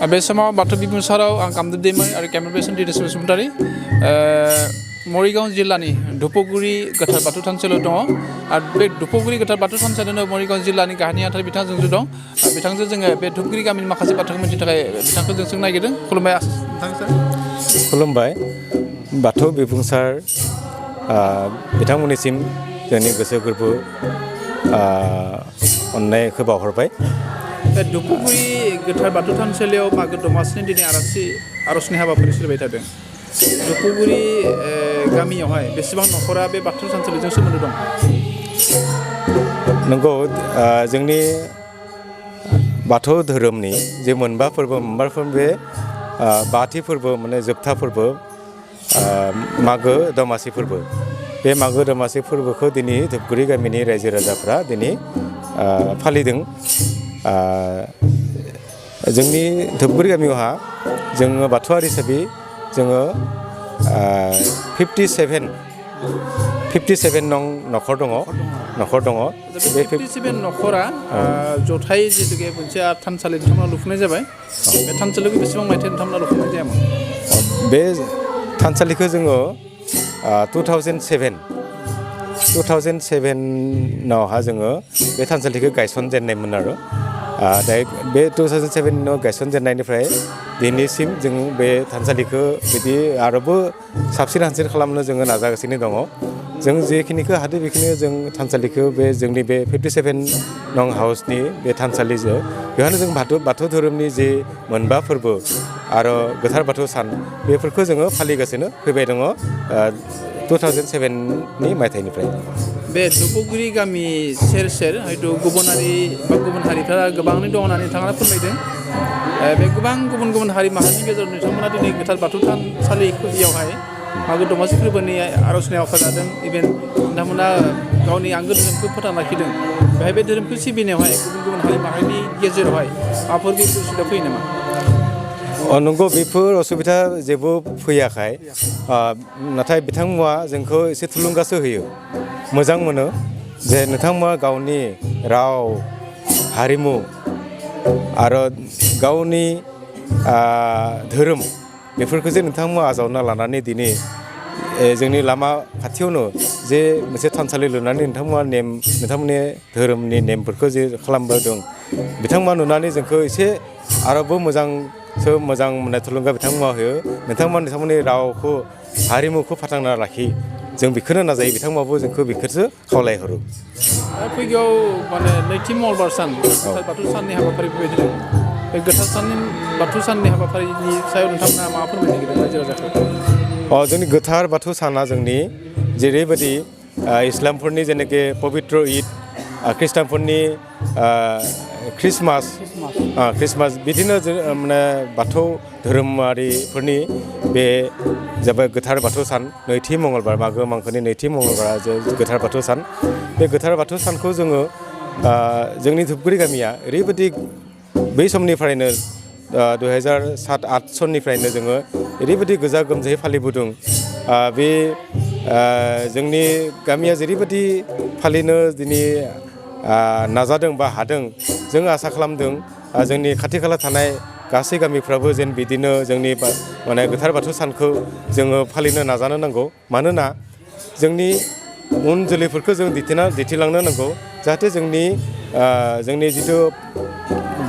बे समाव बाथौ बिबुंसाराव आं कामदेब दैमारि आरो केमेरा पार्सन दिनेश बसुमतारी मरिगांव जिल्लानि धुपगुरि गोथार बाथौ थानसालियाव दङ आरो बे धुपगुरि गोथार बाथौ थानसालियावनो मरिगांव जिल्लानि गाहाय नेहाथारि बिथां जोंजों दं बिथांजों जोङो बे धुपगुरि गामिनि माखासे बाथ्राखौ मिथिनो थाखाय बिथांखौ जों सोंनो नागिरदों खुलुमबाय नोंथां खुलुमबाय बाथौ बिबुंसार बिथांमोननिसिम जोंनि गोसो गोरबो अननायखौ बावहरबाय धुपगुरि गोथार बाथौ थानसालियाव मागो दमासिनि दिनै आर'जनि हाबाफारि सोलिबाय थादों धुपगुरि गामियावहाय बेसेबां न'खरा बे बाथौ थानसालिजों सोमोन्दो दं नंगौ जोंनि बाथौ धोरोमनि जे मोनबा फोरबो बे बाथि फोरबो माने जोबथा फोरबो मागो दमासि फोरबो बे मागो दमासि फोरबोखौ दिनै धुपगुरि गामिनि रायजो राजाफ्रा दिनै फालिदों जोंनि धुपगुरि गामियावहा जोङो बाथौआरि हिसाबै जोङो 57 नं न'खर दङ बे 57 न'खरा जथाय जितुके मोनसे थानसालि नोंथांमोना लुफुंनाय जाबाय बे थानसालिखौ बेसेबां मायथाइ नोंथांमोना लुफुंनाय जायामोन बे थानसालिखौ जोङो 2007आवहा जोङो बे थानसालिखौ गायसनजेननायमोन आरो दा बे 2007आव गायसनजेननायनिफ्राय दिनैसिम जों बे थानसालिखौ बिदि आरोबो साबसिन हामसिन खालामनो जोङो नाजागासिनो दङ जों जेखिनिखौ हादों बेखिनिखौ जों थानसालिखौ बे जोंनि बे 57 नं हाउसनि बे थानसालिजों बेवहायनो जों बाथौ धोरोमनि जे मोनबा फोरबो आरो गोथार बाथौ सान बेफोरखौ जोङो फालिगासिनो फैबाय दङ 2007नि मायथाइनिफ्राय बे धुपगुरि गामि सेर सेर हयथ' गुबुनारि बा गुबुन हारिफ्रा गोबाङै दं होननानै नोंथाङा फोरमायदों बे गोबां गुबुन हारि माहारिनि गेजेराव नोंथांमोना दिनै गोथार बाथौ थानसालियावहाय मागो दमासि फोरबोनि आर'जनि हाबा जादों इभेन नोंथांमोना गावनि आंगो धोरोमखौ फोथांना लाखिदों बेहाय बे धोरोमखौ सिबिनायावहाय गुबुन हारि माहारिनि गेजेरावहाय माबाफोर बेफोर उसुबिदा फैयो नामा नंगौ बेफोर असुबिदा जेबो फैयाखै नाथाय बिथांमोना जोंखौ एसे थुलुंगासो होयो मोजां मोनो जे नोंथांमोना गावनि राव हारिमु आरो गावनि धोरोम बेफोरखौ जे नोंथांमोना आजावना लानानै दिनै जोंनि लामा खाथियावनो जे मोनसे थानसालि लुनानै नोंथांमोननि धोरोमनि नेमफोरखौ जे खालामबोदों बिथांमोना नुनानै जोंखौ एसे आरोबाव मोजां मोननाय थुलुंगा बिथांमोना होयो नोंथांमोननि रावखौ हारिमुखौ फोथांना लाखि जों बेखौनो नाजायो बिथांमोनाबो जोंखौ बेखौसो खावलायहरो फैगौ माने नैथि मंगलबार सान गोथार बाथौ साननि हाबाफारि फैबाय थादों बे गोथार बाथौ साननि हाबाफारिनि सायाव नोंथांमोना मा फोरमायनो नागिरदों रायजो राजाखौ जोंनि गोथार बाथौ साना जोंनि जेरैबायदि इस्लामफोरनि जेनाखि पबित्र ईद ख्रिस्टानफोरनि ख्रिस्टमास बिदिनो माने बाथौ धोरोमारिफोरनि बे जाबाय गोथार बाथौ सान नैथि मंगलबार मागो मांखोनि नैथि मंगलबारा जे गोथार बाथौ सान बे गोथार बाथौ सानखौ जोङो जोंनि धुपगुरि गामिया ओरैबायदि बै समनिफ्रायनो 2007-08 सननिफ्रायनो जोङो ओरैबायदि गोजा गोमजायै फालिबोदों बे जोंनि गामिया जेरैबायदि फालिनो दिनै नाजादों बा हादों जों आसा खालामदों जोंनि खाथि खाला थानाय गासै गामिफ्राबो जेन बिदिनो जोंनि माने गोथार बाथौ सानखौ जोङो फालिनो नाजानो नांगौ मानोना जोंनि उन जोलैफोरखौ जों दिन्थिलांनो नांगौ जाहाथे जोंनि जिथु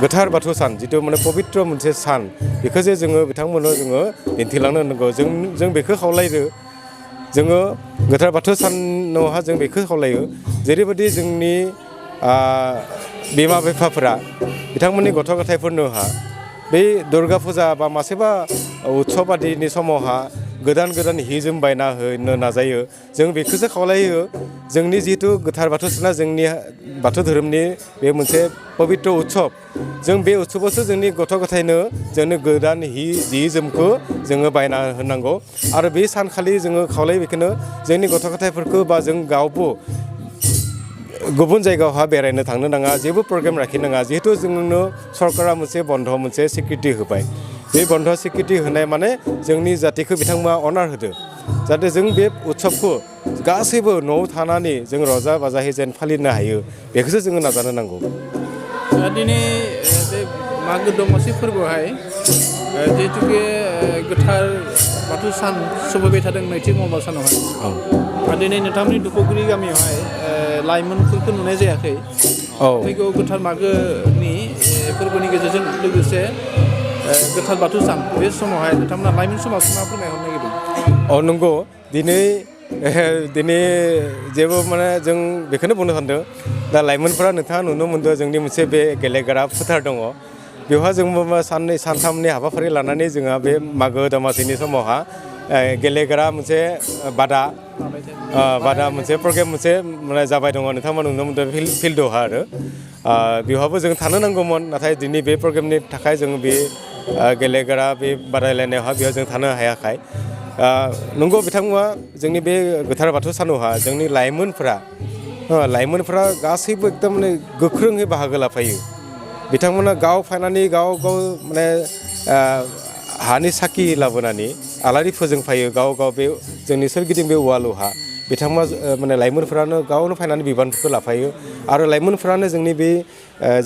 गोथार बाथौ सान जिथु माने पबित्र मोनसे सान बेखौ जे जोङो बिथांमोननो जोङो दिन्थिलांनो नांगौ जों बेखौ खावलायो जोङो गोथार बाथौ सानावहा जों बेखौ खावलायो जेरैबायदि जोंनि बिमा बिफाफोरा बिथांमोननि गथ' गथायफोरनोहा बै दुर्गा फुजा बा मासेबा उत्सब आदिनि समावहा गोदान हि जोम बायना होनो नाजायो जों बेखौसो खावलायो जोंनि जिहेतु गोथार बाथौ साना जोंनि बाथौ धोरोमनि बे मोनसे पबित्र उत्सब जों बे उत्सबावसो जोंनि गथ' गथायनो जोंनो गोदान जि जोमखौ जोङो बायना होनांगौ आरो बे सानखालि जोङो खावलायो बेखौनो जोंनि गथ' गथायफोरखौ बा जों गावबो गुबुन जायगायावहा बेरायनो थांनो नाङा जेबो प्रग्राम लाखिनाङा जिहेतु जोंनो सरकारा मोनसे सिकिउरिटि होबाय बे बन्ध सिकिउरिटि होनाय माने जोंनि जातिखौ बिथांमोना अनार होदो जाहाथे जों बे उत्सबखौ गासैबो न'आव थानानै जों रंजा बाजायै जेन फालिनो हायो बेखौसो जोङो नाजानो नांगौ दिनै बे मागो दमासि फोरबोआवहाय जिहेतुके गोथार बाथौ सान सफैबाय थादों नैथि मंगलबार सानावहाय आरो दिनै नोंथांमोननि दुखुगुरि गामियावहाय लाइमोनफोरखौ नुनाय जायाखै फैगौ गोथार मागोनि फोरबोनि गेजेरजों लोगोसे गोथार बाथौ सान बे समावहाय नोंथांमोना लाइमोन समाजखौ मा फोरमायहरनो नागिरदों? नंगौ दिनै जेबो माने जों बेखौनो बुंनो सानदों दा लाइमोनफोरा नोंथाङा नुनो मोनदों जोंनि मोनसे बे गेलेग्रा फोथार दङ बेवहाय जों साननै सानथामनि हाबाफारि लानानै जोंहा बे मागो दमासिनि समावहा गेलेग्रा मोनसे बादा मोनसे प्रग्राम मोनसे माने जाबाय दङ नोंथांमोना नुनो मोनदों फिल्डआवहा आरो बेवहायबो जों थानो नांगौमोन नाथाय दिनै बे प्रग्रामनि थाखाय जों बे गेलेग्रा बे बादायलायनायावहा बेयाव जों थानो हायाखै नंगौ बिथांमोना जोंनि बे गोथार बाथौ सानावहा जोंनि लाइमोनफोरा गासैबो एकदम माने गोख्रोङै बाहागो लाफायो बिथांमोना गाव फायनानै गाव माने हानि साखि लाबोनानै आलारि फोजोंफायो गाव बे जोंनि सोरगिदिं बे वालहा बिथांमोना माने लाइमोनफोरानो गावनो फायनानै बिबानफोरखौ लाफायो आरो लाइमोनफोरानो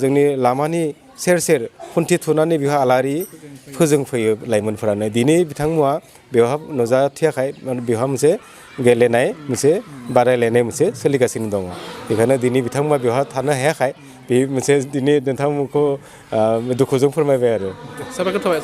जोंनि लामानि सेर खुन्थि थुनानै बेवहाय आलारि फोजोंफैयो लाइमोनफोरानो दिनै बिथांमोना बेवहाय नुजाथियाखै माने बेवहाय मोनसे गेलेनाय मोनसे बादायलायनाय मोनसे सोलिगासिनो दङ बेखायनो दिनै बिथांमोना बेवहाय थानो हायाखै बे मोनसे दिनै नोंथांमोनखौ दुखुजों फोरमायबाय आरो साबायखर थाबाय।